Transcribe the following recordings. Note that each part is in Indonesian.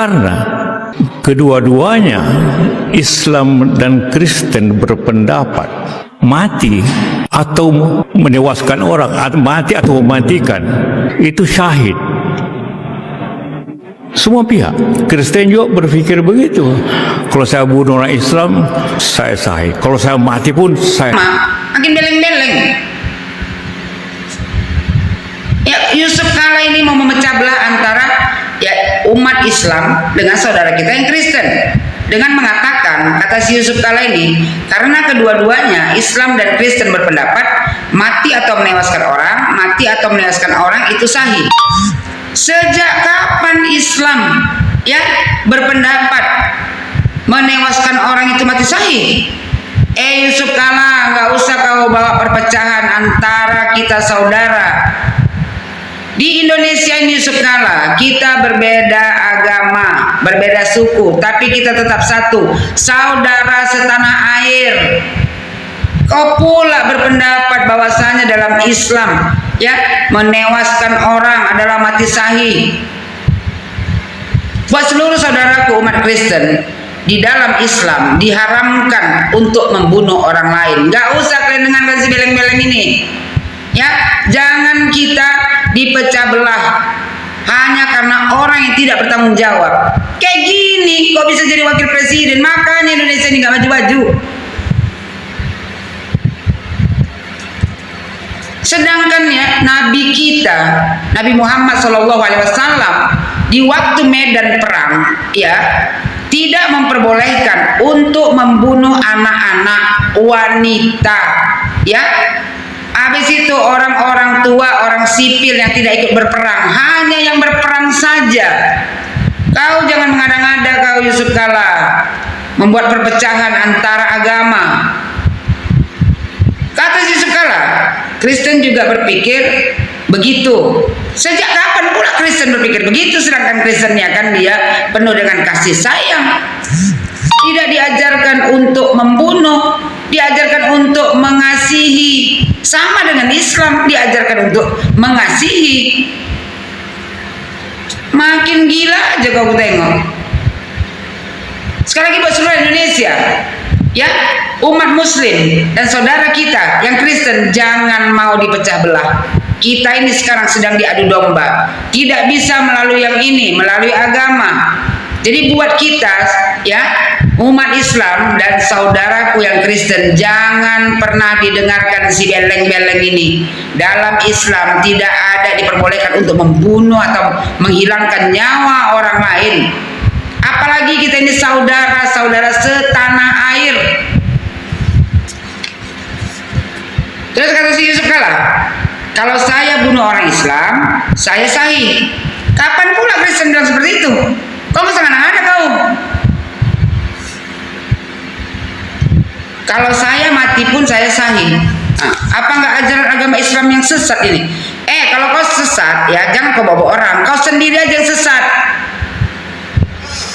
karena kedua-duanya Islam dan Kristen berpendapat mati atau menewaskan orang, mati atau mematikan itu syahid. Semua pihak. Kristen juga berpikir begitu. Kalau saya bunuh orang Islam, saya syahid. Kalau saya mati pun saya. Makin beleng-beleng. Ya, Yusuf Kala ini mau memecah belah antara ya umat Islam dengan saudara kita yang Kristen. Dengan mengatakan, kata si Yusuf Kala ini, karena kedua-duanya Islam dan Kristen berpendapat mati atau menewaskan orang itu sahih. Sejak kapan Islam ya berpendapat menewaskan orang itu mati sahih? Yusuf Kala, nggak usah kau bawa perpecahan antara kita saudara. Di Indonesia ini Yusuf Kala, kita berbeda agama, berbeda suku, tapi kita tetap satu, saudara setanah air. Kau pula berpendapat bahwasanya dalam Islam ya menewaskan orang adalah mati sahih. Buat seluruh saudaraku umat Kristen, di dalam Islam diharamkan untuk membunuh orang lain. Gak usah kalian dengarkan si beleng-beleng ini. Ya, jangan kita dipecah belah hanya karena orang yang tidak bertanggung jawab. Kayak gini kok bisa jadi wakil presiden? Makanya Indonesia ini gak maju-maju. Sedangkan ya Nabi kita, Nabi Muhammad SAW di waktu medan perang ya tidak memperbolehkan untuk membunuh anak-anak, wanita, ya. Habis itu orang-orang tua, orang sipil yang tidak ikut berperang, hanya yang berperang saja. Kau jangan mengada-ngada kau Yusuf Kala, membuat perpecahan antara agama. Kata Yusuf Kala, Kristen juga berpikir begitu. Sejak kapan pula Kristen berpikir begitu? Sedangkan Kristennya kan dia penuh dengan kasih sayang. Tidak diajarkan untuk membunuh, diajarkan untuk mengasihi. Sama dengan Islam, diajarkan untuk mengasihi. Makin gila aja kau tengok. Sekali lagi buat seluruh Indonesia, ya, umat Muslim dan saudara kita yang Kristen jangan mau dipecah belah. Kita ini sekarang sedang diadu domba. Tidak bisa melalui yang ini, melalui agama. Jadi buat kita, ya, umat Islam dan saudaraku yang Kristen, jangan pernah didengarkan si beleng-beleng ini. Dalam Islam tidak ada diperbolehkan untuk membunuh atau menghilangkan nyawa orang lain. Apalagi kita ini saudara-saudara setanah air. Terus kata si Yusuf Kala, kalau saya bunuh orang Islam, saya sahih. Kapan pula Kristen bilang seperti itu? Kau sangat ada kau. Kalau saya mati pun saya sahih. Nah, apa nggak ajaran agama Islam yang sesat ini? Kalau kau sesat, ya jangan kau bawa orang. Kau sendiri aja yang sesat.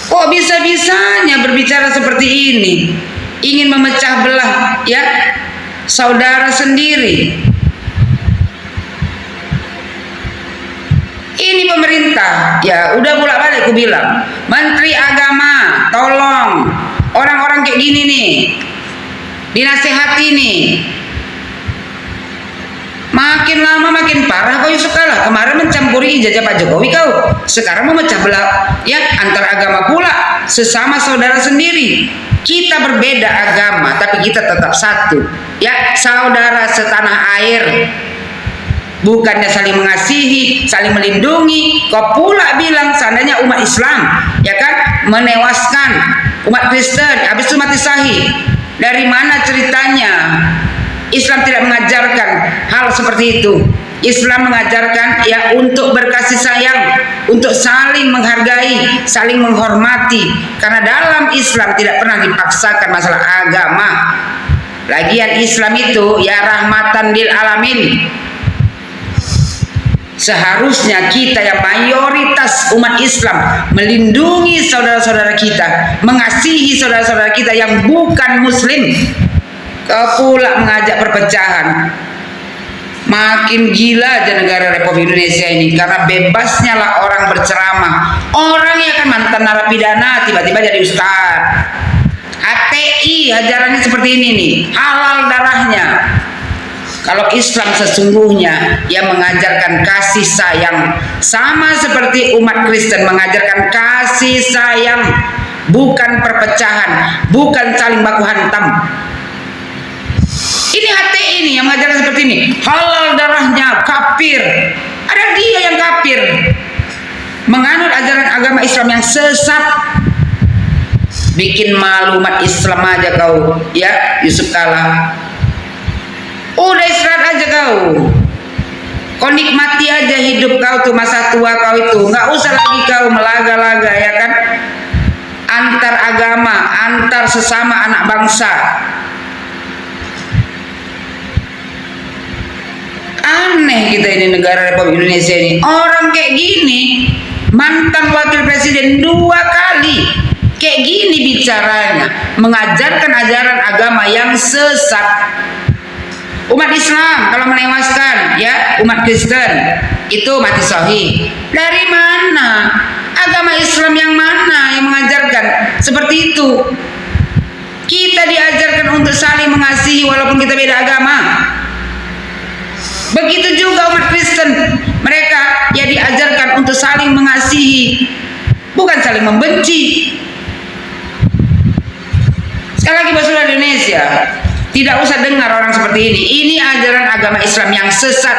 Kok bisa-bisanya berbicara seperti ini? Ingin memecah belah, ya, saudara sendiri. Ini pemerintah, ya udah bolak-balik aku bilang, Menteri Agama, tolong orang-orang kayak gini nih, dinasehati nih. Makin lama makin parah kau Yusuf Kala. Kemarin mencampuri ijazah Pak Jokowi kau, sekarang memecah belah ya antar agama pula, sesama saudara sendiri. Kita berbeda agama, tapi kita tetap satu, ya, saudara setanah air. Bukannya saling mengasihi, saling melindungi. Kau pula bilang seandainya umat Islam, ya kan, menewaskan umat Kristen, habis itu mati sahih. Dari mana ceritanya? Islam tidak mengajarkan hal seperti itu. Islam mengajarkan ya untuk berkasih sayang, untuk saling menghargai, saling menghormati. Karena dalam Islam tidak pernah dipaksakan masalah agama. Lagian Islam itu ya rahmatan lil alamin. Seharusnya kita yang mayoritas umat Islam melindungi saudara-saudara kita, mengasihi saudara-saudara kita yang bukan Muslim. Kau pula mengajak perpecahan. Makin gila aja negara Republik Indonesia ini karena bebasnya lah orang berceramah. Orang yang kan mantan narapidana tiba-tiba jadi ustaz. HTI ajarannya seperti ini nih, halal darahnya. Kalau Islam sesungguhnya yang mengajarkan kasih sayang, sama seperti umat Kristen mengajarkan kasih sayang, bukan perpecahan, bukan saling baku hantam. Ini HTI ini yang mengajarkan seperti ini, halal darahnya, kafir. Ada dia yang kafir, menganut ajaran agama Islam yang sesat. Bikin malu umat Islam aja kau, ya Yusuf Kala. Udah istirahat aja kau nikmati aja hidup kau tuh, masa tua kau itu. Nggak usah lagi kau melaga-laga, ya kan, antar agama, antar sesama anak bangsa. Aneh kita ini negara Republik Indonesia ini. Orang kayak gini, mantan wakil presiden 2 kali, kayak gini bicaranya, mengajarkan ajaran agama yang sesat. Umat Islam kalau menewaskan, ya umat Kristen itu mati syahid. Dari mana? Agama Islam yang mana yang mengajarkan seperti itu? Kita diajarkan untuk saling mengasihi walaupun kita beda agama. Begitu juga umat Kristen, mereka ya diajarkan untuk saling mengasihi, bukan saling membenci. Sekali lagi buat saudara Indonesia, tidak usah dengar orang seperti ini. Ini ajaran agama Islam yang sesat.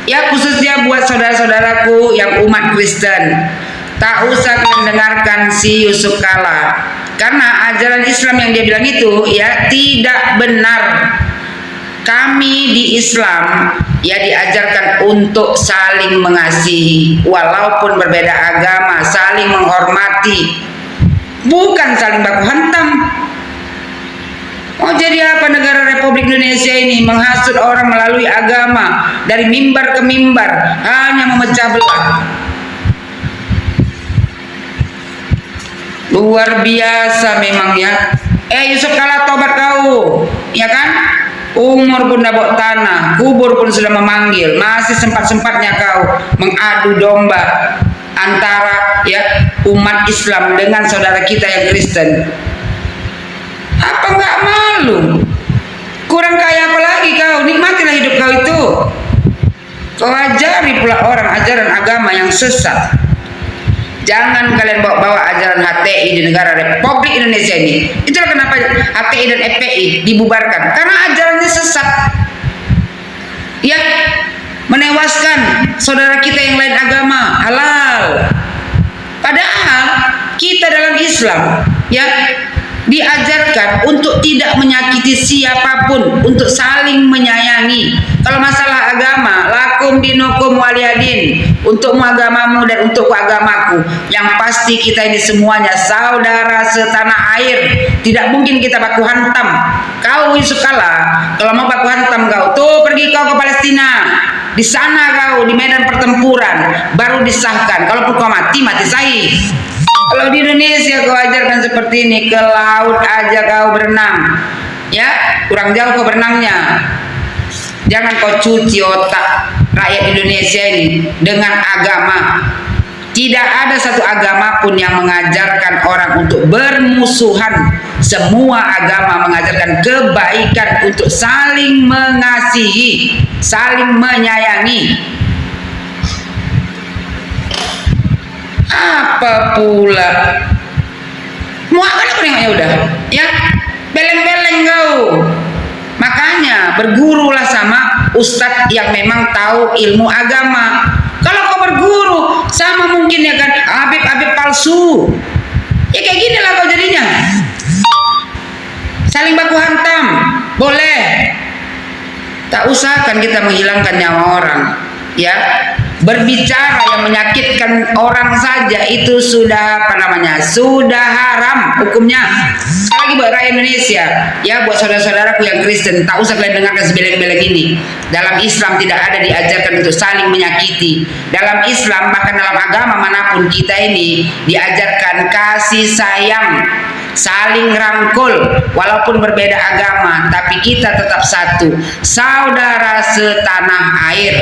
Ya khususnya buat saudara-saudaraku yang umat Kristen, tak usah kalian dengarkan si Yusuf Kala, karena ajaran Islam yang dia bilang itu ya tidak benar. Kami di Islam ya diajarkan untuk saling mengasihi walaupun berbeda agama, saling menghormati, bukan saling baku hantam. Mau jadi apa negara Republik Indonesia ini? Menghasut orang melalui agama, dari mimbar ke mimbar, hanya memecah belah. Luar biasa memang ya. Yusuf Kala, tobat kau, ya kan? Umur pun dabok tanah, kubur pun sudah memanggil, masih sempat-sempatnya kau mengadu domba antara ya umat Islam dengan saudara kita yang Kristen. Apa nggak malu? Kurang kaya apa lagi kau? Nikmatilah hidup kau itu. Kau ajari pula orang ajaran agama yang sesat. Jangan kalian bawa-bawa ajaran HTI di negara Republik Indonesia ini. Itulah kenapa HTI dan FPI dibubarkan, karena ajarannya sesat. Ya, menewaskan saudara kita yang lain agama halal. Padahal kita dalam Islam ya diajarkan untuk tidak menyakiti siapapun, untuk saling menyayangi. Kalau masalah agama, lakum dinukum waliyadin, untukmu agamamu dan untukku agamaku. Yang pasti kita ini semuanya saudara setanah air, tidak mungkin kita baku hantam. Kau Yusuf Kala, kalau mau baku hantam kau tuh pergi kau ke Palestina. Di sana kau di medan pertempuran baru disahkan. Kalaupun kau mati syahid. Kalau di Indonesia kau ajarkan seperti ini, ke laut aja kau berenang, ya kurang jauh kau berenangnya. Jangan kau cuci otak rakyat Indonesia ini dengan agama. Tidak ada satu agama pun yang mengajarkan orang untuk bermusuhan. Semua agama mengajarkan kebaikan, untuk saling mengasihi, saling menyayangi. Apa pula? Muakan apa nengoknya udah? Ya, beleng-beleng kau. Makanya bergurulah sama ustadz yang memang tahu ilmu agama. Kalau kau berguru sama mungkin ya kan Habib-habib palsu. Ya kayak gini lah kau jadinya. Saling baku hantam, boleh. Tak usah kan kita menghilangkan nyawa orang. Ya, berbicara yang menyakitkan orang saja itu sudah sudah haram hukumnya. Sekali lagi buat rakyat Indonesia, ya buat saudara-saudaraku yang Kristen, tak usah kalian dengarkan sebeleng-beleng ini. Dalam Islam tidak ada diajarkan untuk saling menyakiti. Dalam Islam bahkan dalam agama manapun kita ini diajarkan kasih sayang. saling rangkul, walaupun berbeda agama, tapi kita tetap satu, saudara setanah air.